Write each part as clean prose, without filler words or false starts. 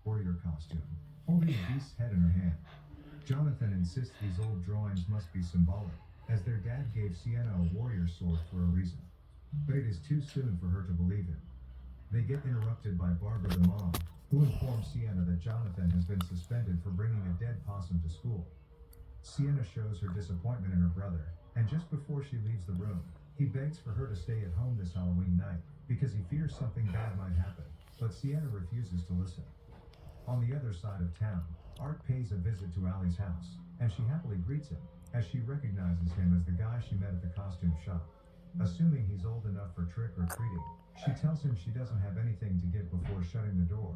warrior costume, holding a beast's head in her hand. Jonathan insists these old drawings must be symbolic, as their dad gave Sienna a warrior sword for a reason. But it is too soon for her to believe him. They get interrupted by Barbara the mom, who informs Sienna that Jonathan has been suspended for bringing a dead possum to school. Sienna shows her disappointment in her brother, and just before she leaves the room, he begs for her to stay at home this Halloween night, because he fears something bad might happen, but Sienna refuses to listen. On the other side of town, Art pays a visit to Allie's house, and she happily greets him, as she recognizes him as the guy she met at the costume shop. Assuming he's old enough for trick-or-treating, she tells him she doesn't have anything to give before shutting the door.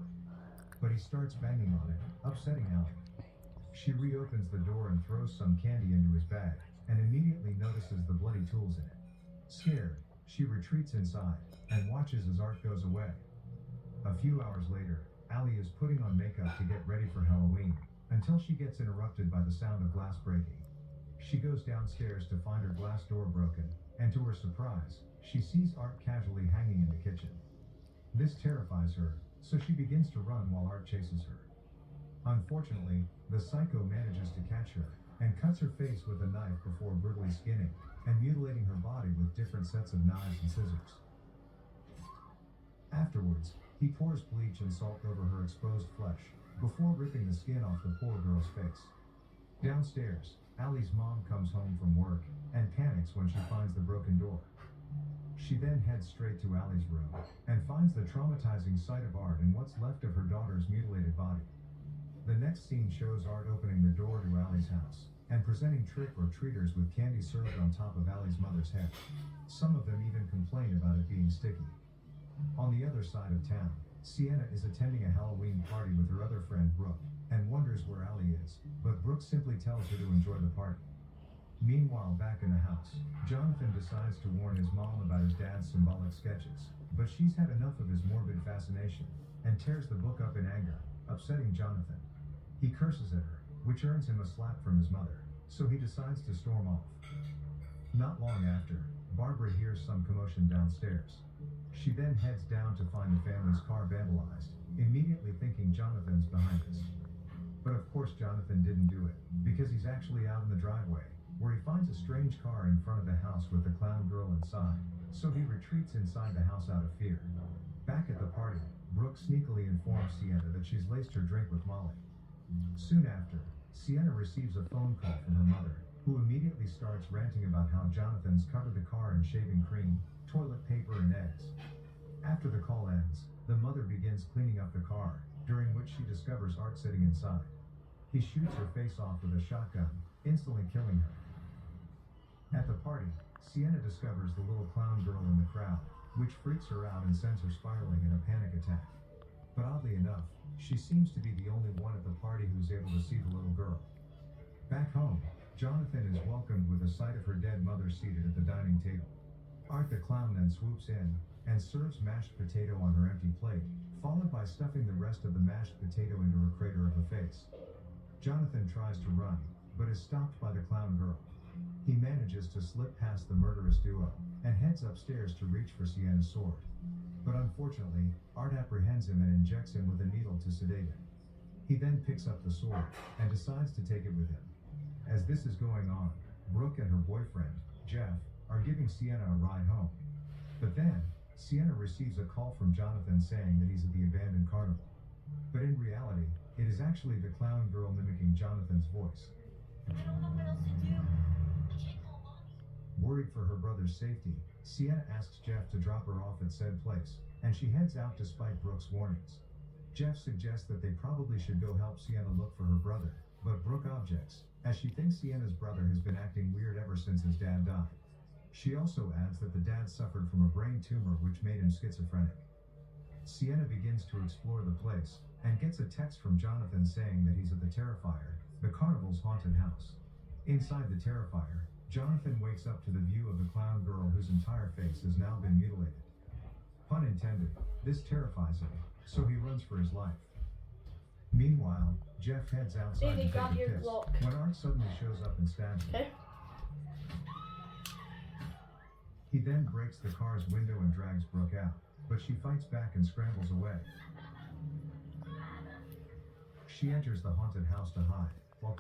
But he starts banging on it, upsetting Allie. She reopens the door and throws some candy into his bag, and immediately notices the bloody tools in it. Scared, she retreats inside, and watches as Art goes away. A few hours later, Allie is putting on makeup to get ready for Halloween, until she gets interrupted by the sound of glass breaking. She goes downstairs to find her glass door broken, and to her surprise, she sees Art casually hanging in the kitchen. This terrifies her, so she begins to run while Art chases her. Unfortunately, the psycho manages to catch her, and cuts her face with a knife before brutally skinning and mutilating her body with different sets of knives and scissors. Afterwards, he pours bleach and salt over her exposed flesh, before ripping the skin off the poor girl's face. Downstairs, Allie's mom comes home from work, and panics when she finds the broken door. She then heads straight to Allie's room, and finds the traumatizing sight of Art and what's left of her daughter's mutilated body. The next scene shows Art opening the door to Allie's house, and presenting trick-or-treaters with candy served on top of Allie's mother's head. Some of them even complain about it being sticky. On the other side of town, Sienna is attending a Halloween party with her other friend Brooke, and wonders where Allie is, but Brooke simply tells her to enjoy the party. Meanwhile, back in the house, Jonathan decides to warn his mom about his dad's symbolic sketches, but she's had enough of his morbid fascination, and tears the book up in anger, upsetting Jonathan. He curses at her, which earns him a slap from his mother, so he decides to storm off. Not long after, Barbara hears some commotion downstairs. She then heads down to find the family's car vandalized, immediately thinking Jonathan's behind this. But of course Jonathan didn't do it, because he's actually out in the driveway, where he finds a strange car in front of the house with the clown girl inside, so he retreats inside the house out of fear. Back at the party, Brooke sneakily informs Sienna that she's laced her drink with Molly. Soon after, Sienna receives a phone call from her mother, who immediately starts ranting about how Jonathan's covered the car in shaving cream, toilet paper, and eggs. After the call ends, the mother begins cleaning up the car, during which she discovers Art sitting inside. He shoots her face off with a shotgun, instantly killing her. At the party, Sienna discovers the little clown girl in the crowd, which freaks her out and sends her spiraling in a panic attack. But oddly enough, she seems to be the only one at the party who's able to see the little girl. Back home, Jonathan is welcomed with the sight of her dead mother seated at the dining table. Art the clown then swoops in, and serves mashed potato on her empty plate, followed by stuffing the rest of the mashed potato into her crater of a face. Jonathan tries to run, but is stopped by the clown girl. He manages to slip past the murderous duo, and heads upstairs to reach for Sienna's sword. But unfortunately, Art apprehends him and injects him with a needle to sedate him. He then picks up the sword, and decides to take it with him. As this is going on, Brooke and her boyfriend, Jeff, are giving Sienna a ride home. But then, Sienna receives a call from Jonathan saying that he's at the abandoned carnival. But in reality, it is actually the clown girl mimicking Jonathan's voice. I don't know what else to do. I can't call mommy. Worried for her brother's safety, Sienna asks Jeff to drop her off at said place, and she heads out despite Brooke's warnings. Jeff suggests that they probably should go help Sienna look for her brother, but Brooke objects, as she thinks Sienna's brother has been acting weird ever since his dad died. She also adds that the dad suffered from a brain tumor which made him schizophrenic. Sienna begins to explore the place, and gets a text from Jonathan saying that he's at the Terrifier, the carnival's haunted house. Inside the Terrifier, Jonathan wakes up to the view of the clown girl whose entire face has now been mutilated. Pun intended, this terrifies him, so he runs for his life. Meanwhile, Jeff heads outside to take a piss, when Art suddenly shows up and stabs him. He then breaks the car's window and drags Brooke out, but she fights back and scrambles away. She enters the haunted house to hide, while